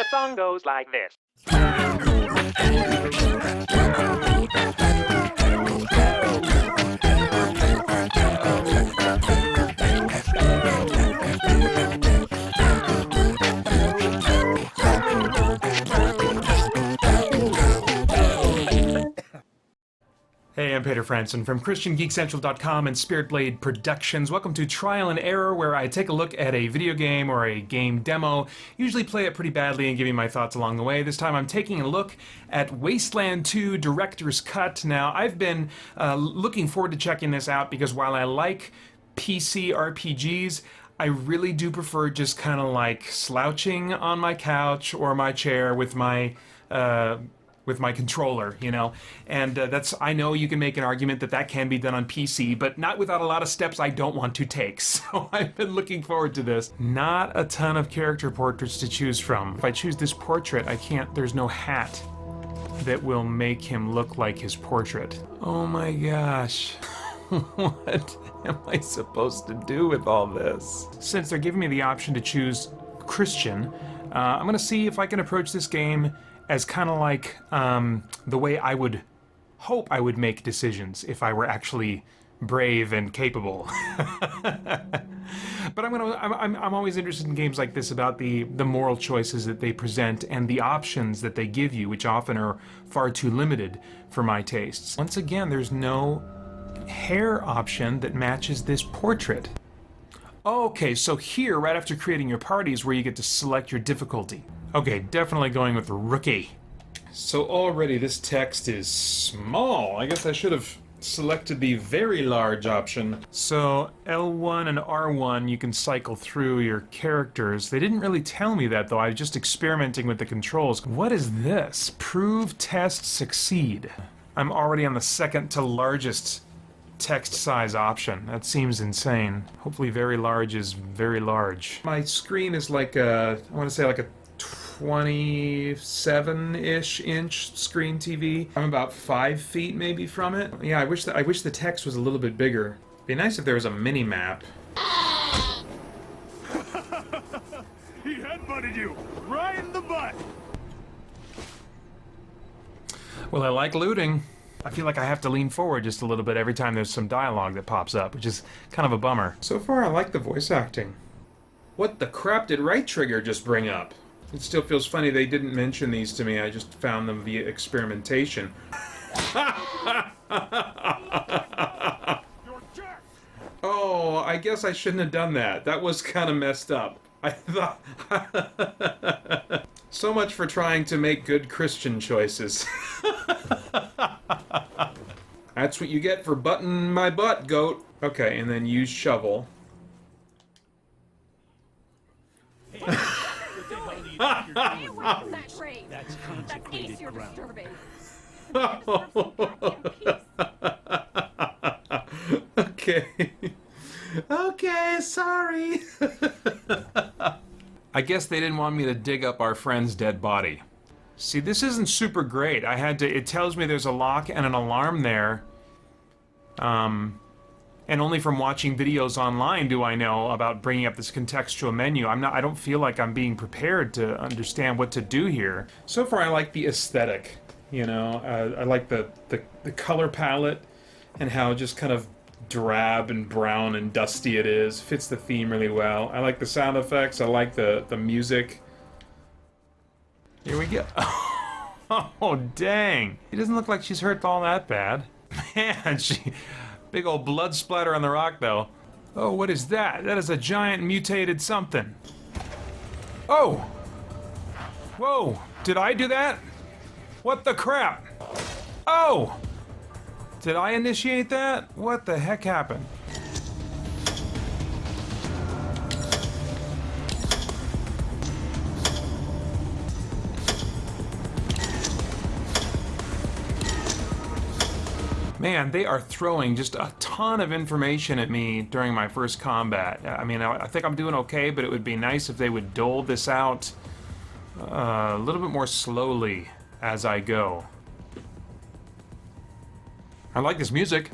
The song goes like this. Hey, I'm Peter Franson from ChristianGeekCentral.com and Spirit Blade Productions. Welcome to Trial and Error, where I take a look at a video game or a game demo, usually play it pretty badly and give you my thoughts along the way. This time I'm taking a look at Wasteland 2 Director's Cut. Now, I've been looking forward to checking this out because while I like PC RPGs, I really do prefer just kind of like slouching on my couch or my chair with my controller, you know, and I know you can make an argument that that can be done on PC, but not without a lot of steps I don't want to take, so I've been looking forward to this. Not a ton of character portraits to choose from. If I choose this portrait, there's no hat that will make him look like his portrait. Oh my gosh. What am I supposed to do with all this? Since they're giving me the option to choose Christian, I'm gonna see if I can approach this game as kind of like the way I would hope I would make decisions if I were actually brave and capable. But I'm always interested in games like this about the moral choices that they present and the options that they give you, which often are far too limited for my tastes. Once again, there's no hair option that matches this portrait. Okay, so here, right after creating your party, is where you get to select your difficulty. Okay, definitely going with Rookie. So already this text is small. I guess I should have selected the very large option. So L1 and R1, you can cycle through your characters. They didn't really tell me that, though. I was just experimenting with the controls. What is this? Prove, test, succeed. I'm already on the second to largest text size option. That seems insane. Hopefully very large is very large. My screen is like I want to say like a 27-ish inch screen TV. I'm about 5 feet maybe from it. Yeah, I wish the text was a little bit bigger. It'd be nice if there was a mini map. He headbutted you right in the butt. Well, I like looting. I feel like I have to lean forward just a little bit every time there's some dialogue that pops up, which is kind of a bummer. So far, I like the voice acting. What the crap did Right Trigger just bring up? It still feels funny they didn't mention these to me. I just found them via experimentation. Oh, I guess I shouldn't have done that. That was kind of messed up. I thought... So much for trying to make good Christian choices. That's what you get for butting my butt, goat. Okay, and then use shovel. That's consecrated ground. Okay. Okay, sorry. I guess they didn't want me to dig up our friend's dead body. See, this isn't super great. It tells me there's a lock and an alarm there. And only from watching videos online do I know about bringing up this contextual menu. I don't feel like I'm being prepared to understand what to do here. So far I like the aesthetic, you know. I like the color palette and how just kind of drab and brown and dusty it is. Fits the theme really well. I like the sound effects. I like the music. Here we go. Oh, dang. It doesn't look like she's hurt all that bad. Man, big old blood splatter on the rock, though. Oh, what is that? That is a giant mutated something. Oh! Whoa! Did I do that? What the crap? Oh! Did I initiate that? What the heck happened? Man, they are throwing just a ton of information at me during my first combat. I mean, I think I'm doing okay, but it would be nice if they would dole this out a little bit more slowly as I go. I like this music.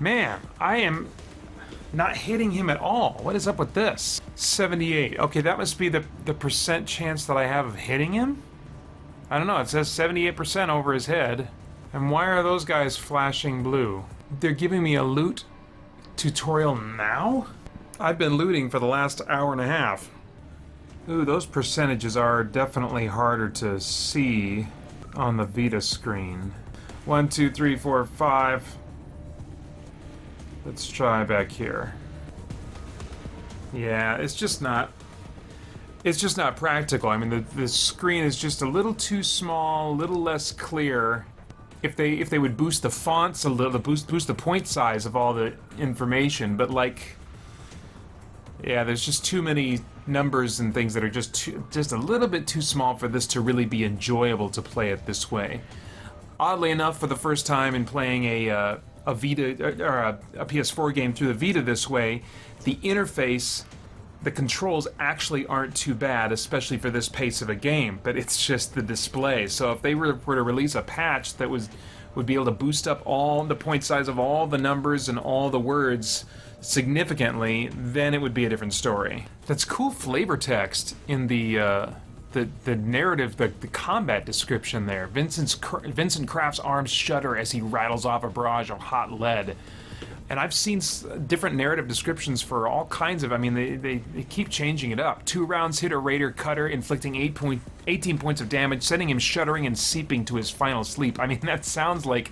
Man, I am not hitting him at all. What is up with this? 78. Okay, that must be the percent chance that I have of hitting him? I don't know, it says 78% over his head. And why are those guys flashing blue? They're giving me a loot tutorial now? I've been looting for the last hour and a half. Ooh, those percentages are definitely harder to see on the Vita screen. 1, 2, 3, 4, 5. Let's try back here. Yeah, it's just not practical. I mean, the screen is just a little too small, a little less clear. If they would boost the fonts a little, boost the point size of all the information, but like, yeah, there's just too many numbers and things that are just a little bit too small for this to really be enjoyable to play it this way. Oddly enough, for the first time in playing a Vita or a PS4 game through the Vita this way, the interface, the controls actually aren't too bad, especially for this pace of a game, but it's just the display. So if they were to release a patch that would be able to boost up all the point size of all the numbers and all the words significantly, then it would be a different story. That's cool flavor text in the narrative, the combat description there. Vincent Kraft's arms shudder as he rattles off a barrage of hot lead. And I've seen different narrative descriptions for all kinds of, I mean, they keep changing it up. 2 rounds hit a raider cutter, inflicting 18 points of damage, sending him shuddering and seeping to his final sleep. I mean, that sounds like,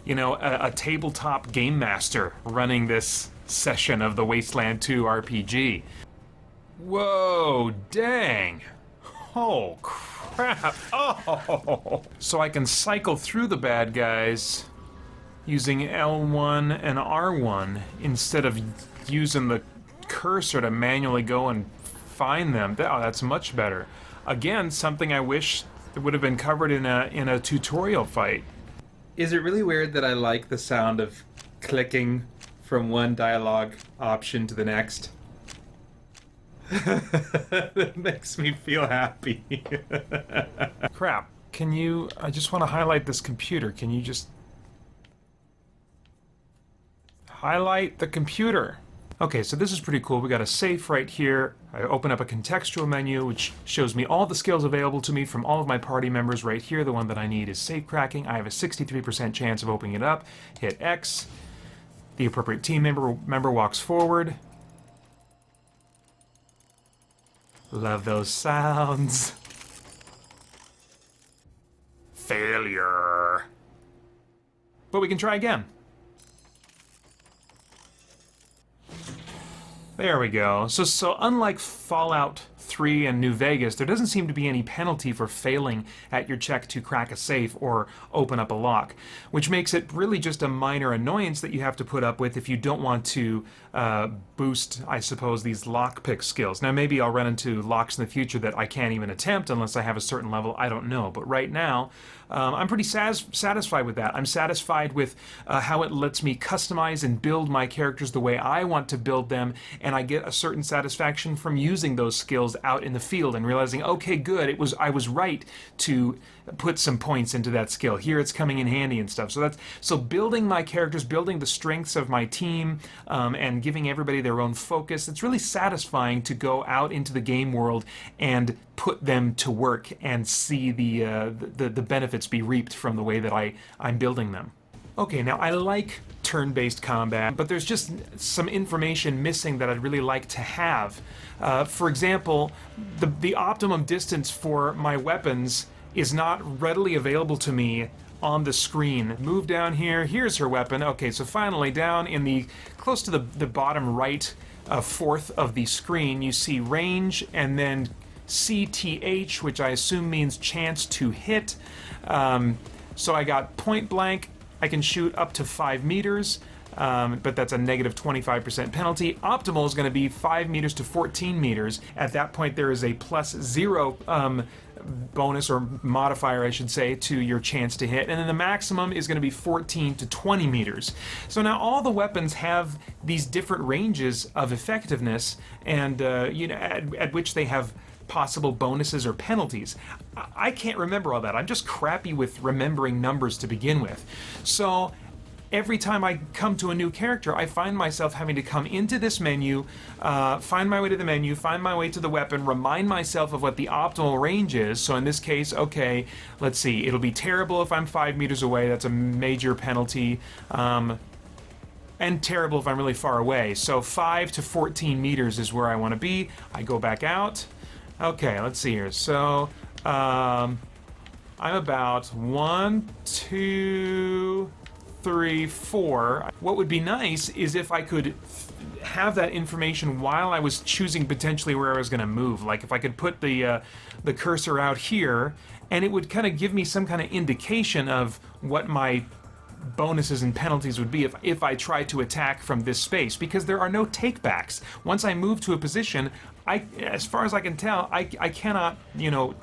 you know, a tabletop game master running this session of the Wasteland 2 RPG. Whoa, dang. Oh, crap. Oh! So I can cycle through the bad guys using L1 and R1 instead of using the cursor to manually go and find them. Oh, that's much better. Again, something I wish that would have been covered in a tutorial fight. Is it really weird that I like the sound of clicking from one dialogue option to the next? That makes me feel happy. Crap. Can you... I just want to highlight this computer. Can you just... highlight the computer? Okay, so this is pretty cool. We got a safe right here. I open up a contextual menu, which shows me all the skills available to me from all of my party members right here. The one that I need is safe cracking. I have a 63% chance of opening it up. Hit X. The appropriate team member walks forward. Love those sounds. Failure. But we can try again. There we go. So unlike Fallout 3 and New Vegas, there doesn't seem to be any penalty for failing at your check to crack a safe or open up a lock, which makes it really just a minor annoyance that you have to put up with if you don't want to boost, I suppose, these lockpick skills. Now, maybe I'll run into locks in the future that I can't even attempt unless I have a certain level. I don't know. But right now, I'm pretty satisfied with that. I'm satisfied with how it lets me customize and build my characters the way I want to build them, and I get a certain satisfaction from using those skills out in the field and realizing, okay, good, I was right to put some points into that skill. Here it's coming in handy and stuff. So building my characters, building the strengths of my team, and giving everybody their own focus, it's really satisfying to go out into the game world and put them to work and see the benefits be reaped from the way that I'm building them. Okay, now I like turn-based combat, but there's just some information missing that I'd really like to have. For example, the optimum distance for my weapons is not readily available to me on the screen. Move down here, here's her weapon. Okay, so finally down in the, close to the bottom right fourth of the screen, you see range and then CTH, which I assume means chance to hit. So I got point blank, I can shoot up to 5 meters, but that's a negative 25% penalty. Optimal is going to be 5 meters to 14 meters. At that point, there is a +0 bonus or modifier, I should say, to your chance to hit. And then the maximum is going to be 14 to 20 meters. So now all the weapons have these different ranges of effectiveness and at which they have possible bonuses or penalties. I can't remember all that. I'm just crappy with remembering numbers to begin with. So every time I come to a new character, I find myself having to come into this menu, find my way to the menu, find my way to the weapon, remind myself of what the optimal range is. So in this case, okay, let's see, it'll be terrible if I'm 5 meters away. That's a major penalty. And terrible if I'm really far away. So 5 to 14 meters is where I want to be. I go back out. Okay, let's see here. So I'm about 1, 2, 3, 4. What would be nice is if I could have that information while I was choosing potentially where I was going to move. Like if I could put the cursor out here, and it would kind of give me some kind of indication of what my bonuses and penalties would be if I tried to attack from this space, because there are no takebacks. Once I move to a position, as far as I can tell, I cannot,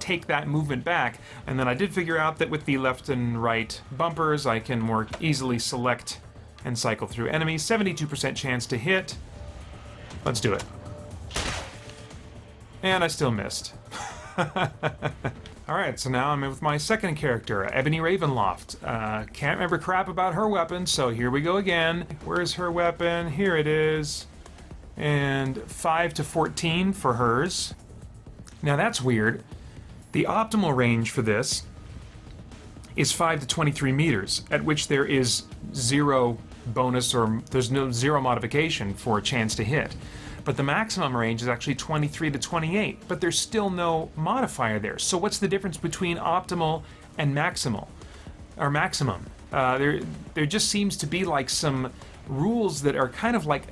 take that movement back. And then I did figure out that with the left and right bumpers, I can more easily select and cycle through enemies. 72% chance to hit. Let's do it. And I still missed. Alright, so now I'm with my second character, Ebony Ravenloft. Can't remember crap about her weapon, so here we go again. Where's her weapon? Here it is. And 5 to 14 for hers. Now that's weird. The optimal range for this is 5 to 23 meters, at which there is 0 bonus, or there's no 0 modification for a chance to hit. But the maximum range is actually 23 to 28, but there's still no modifier there. So what's the difference between optimal and maximal, or maximum? There just seems to be like some rules that are kind of like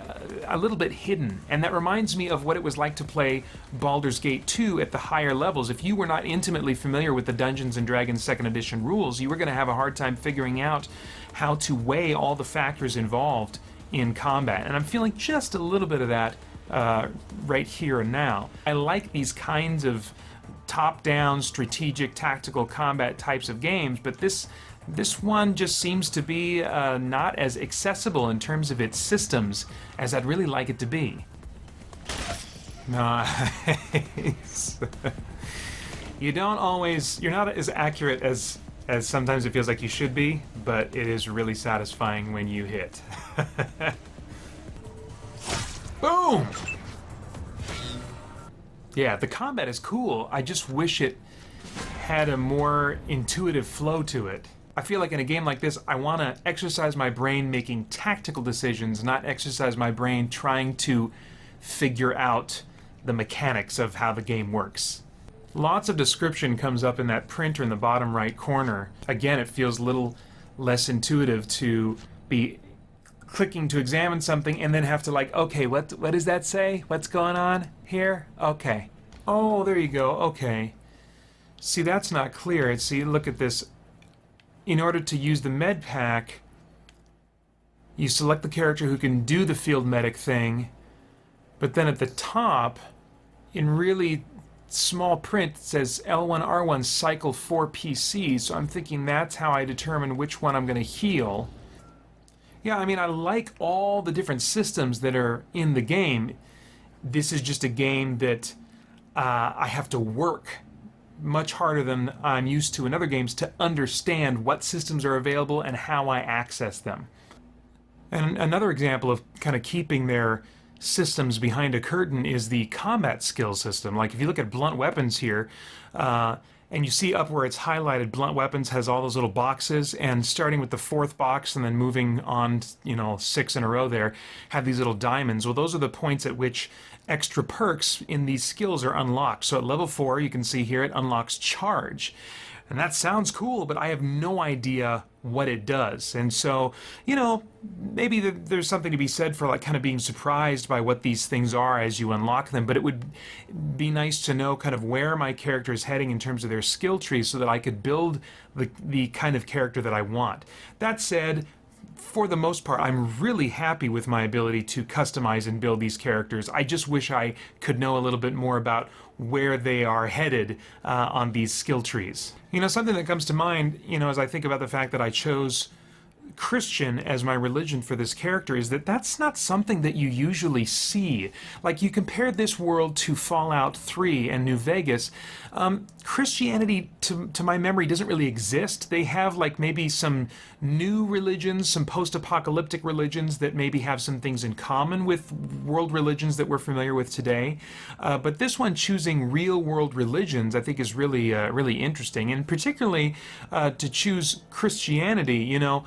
a little bit hidden, and that reminds me of what it was like to play Baldur's Gate 2 at the higher levels. If you were not intimately familiar with the Dungeons & Dragons 2nd Edition rules, you were going to have a hard time figuring out how to weigh all the factors involved in combat, and I'm feeling just a little bit of that right here and now. I like these kinds of top-down strategic tactical combat types of games, but this one just seems to be not as accessible in terms of its systems as I'd really like it to be. Nice. You're not as accurate as sometimes it feels like you should be, but it is really satisfying when you hit. Boom! Yeah, the combat is cool. I just wish it had a more intuitive flow to it. I feel like in a game like this, I want to exercise my brain making tactical decisions, not exercise my brain trying to figure out the mechanics of how the game works. Lots of description comes up in that printer in the bottom right corner. Again, it feels a little less intuitive to be clicking to examine something and then have to okay, what does that say? What's going on here? Okay. Oh, there you go. Okay. See, that's not clear. See, look at this. In order to use the med pack, you select the character who can do the field medic thing, but then at the top, in really small print, it says L1, R1 cycle 4 PCs, so I'm thinking that's how I determine which one I'm going to heal. Yeah, I mean, I like all the different systems that are in the game. This is just a game that I have to work much harder than I'm used to in other games to understand what systems are available and how I access them. And another example of kind of keeping their systems behind a curtain is the combat skill system. Like if you look at blunt weapons here, and you see up where it's highlighted, blunt weapons has all those little boxes, and starting with the 4th box and then moving on, 6 in a row there, have these little diamonds. Well, those are the points at which extra perks in these skills are unlocked. So at level 4, you can see here it unlocks charge. And that sounds cool, but I have no idea what it does. And so, maybe there's something to be said for kind of being surprised by what these things are as you unlock them, but it would be nice to know kind of where my character is heading in terms of their skill tree so that I could build the kind of character that I want. That said, for the most part, I'm really happy with my ability to customize and build these characters. I just wish I could know a little bit more about where they are headed on these skill trees. Something that comes to mind, as I think about the fact that I chose Christian as my religion for this character is that that's not something that you usually see. Like, you compare this world to Fallout 3 and New Vegas, Christianity, to my memory, doesn't really exist. They have, like, maybe some new religions, some post-apocalyptic religions that maybe have some things in common with world religions that we're familiar with today. But this one, choosing real-world religions, I think is really, really interesting. And particularly to choose Christianity, you know,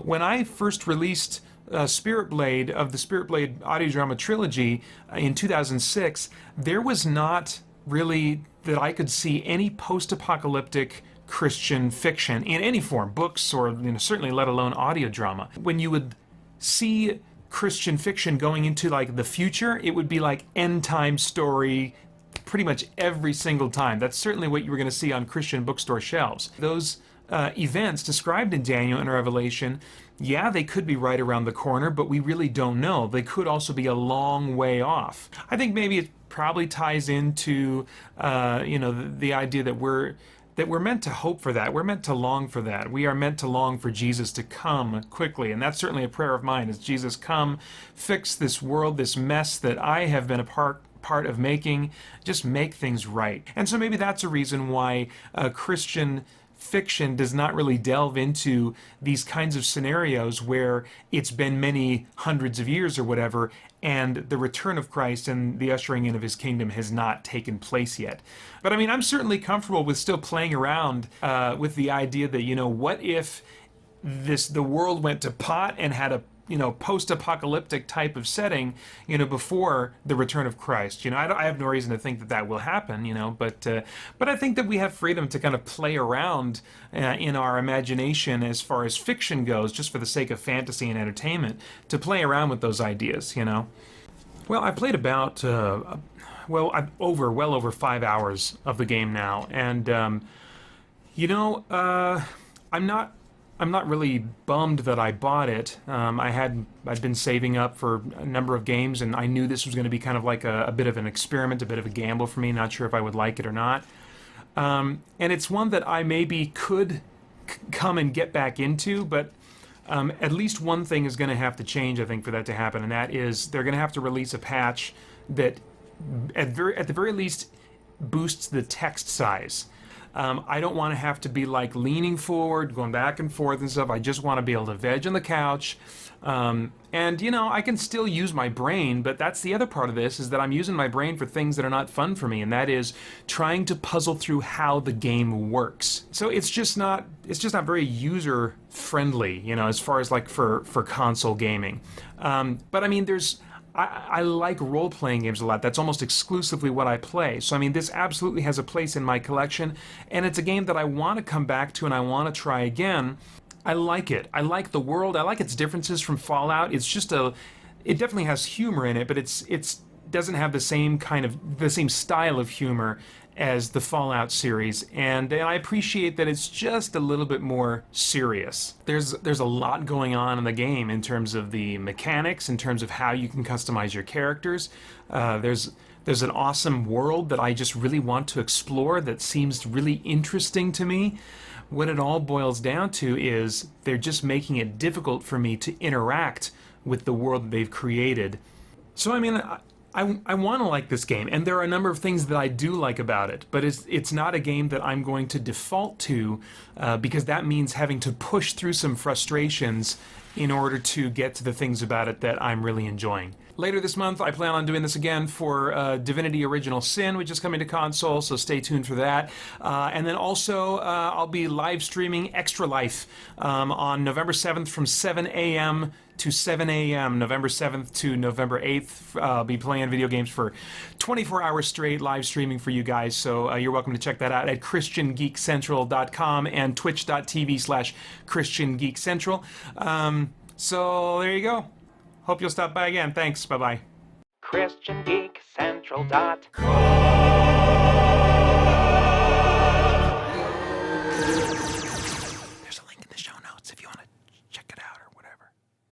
when I first released Spirit Blade of the Spirit Blade audio drama trilogy in 2006, there was not really, that I could see, any post-apocalyptic Christian fiction in any form, books or, you know, certainly let alone audio drama. When you would see Christian fiction going into like the future, it would be like end time story pretty much every single time. That's certainly what you were going to see on Christian bookstore shelves. Those events described in Daniel and Revelation, yeah, they could be right around the corner, but we really don't know. They could also be a long way off. I think maybe it probably ties into you know, the idea that we're meant to hope for that. We're meant to long for that. We are meant to long for Jesus to come quickly, and that's certainly a prayer of mine, is Jesus, come, fix this world, this mess that I have been a part of making, just make things right. And so maybe that's a reason why Christian fiction does not really delve into these kinds of scenarios where it's been many hundreds of years or whatever, and the return of Christ and the ushering in of his kingdom has not taken place yet. But I mean, I'm certainly comfortable with still playing around with the idea that, you know, what if the world went to pot and had a, you know, post-apocalyptic type of setting, you know, before the return of Christ. You know, I have no reason to think that that will happen, you know, but I think that we have freedom to kind of play around in our imagination as far as fiction goes, just for the sake of fantasy and entertainment, to play around with those ideas, you know. Well, I played about, well over 5 hours of the game now, and, you know, I'm not really bummed that I bought it. I'd been saving up for a number of games, and I knew this was going to be kind of like a bit of an experiment, a bit of a gamble for me. Not sure if I would like it or not. And it's one that I maybe could come and get back into, but at least one thing is going to have to change, I think, for that to happen, and that is they're going to have to release a patch that, at the very least, boosts the text size. I don't want to have to be like leaning forward, going back and forth and stuff. I just want to be able to veg on the couch. And, you know, I can still use my brain, but that's the other part of this, is that I'm using my brain for things that are not fun for me, and that is trying to puzzle through how the game works. So it's just not very user friendly, you know, as far as like for console gaming. But I mean, I like role-playing games a lot. That's almost exclusively what I play. So, I mean, this absolutely has a place in my collection, and it's a game that I want to come back to and I want to try again. I like it. I like the world. I like its differences from Fallout. It's just it definitely has humor in it, but it doesn't have the same style of humor as the Fallout series, and I appreciate that it's just a little bit more serious. There's a lot going on in the game in terms of the mechanics, in terms of how you can customize your characters. There's an awesome world that I just really want to explore that seems really interesting to me. What it all boils down to is they're just making it difficult for me to interact with the world that they've created. So I mean, I want to like this game, and there are a number of things that I do like about it, but it's not a game that I'm going to default to because that means having to push through some frustrations in order to get to the things about it that I'm really enjoying. Later this month, I plan on doing this again for Divinity Original Sin, which is coming to console, so stay tuned for that. And then also, I'll be live streaming Extra Life on November 7th from 7 a.m. to 7 a.m., November 7th to November 8th. I'll be playing video games for 24 hours straight, live streaming for you guys, so you're welcome to check that out at ChristianGeekCentral.com and twitch.tv/ChristianGeekCentral. So there you go. Hope you'll stop by again. Thanks. Bye-bye. ChristianGeekCentral.com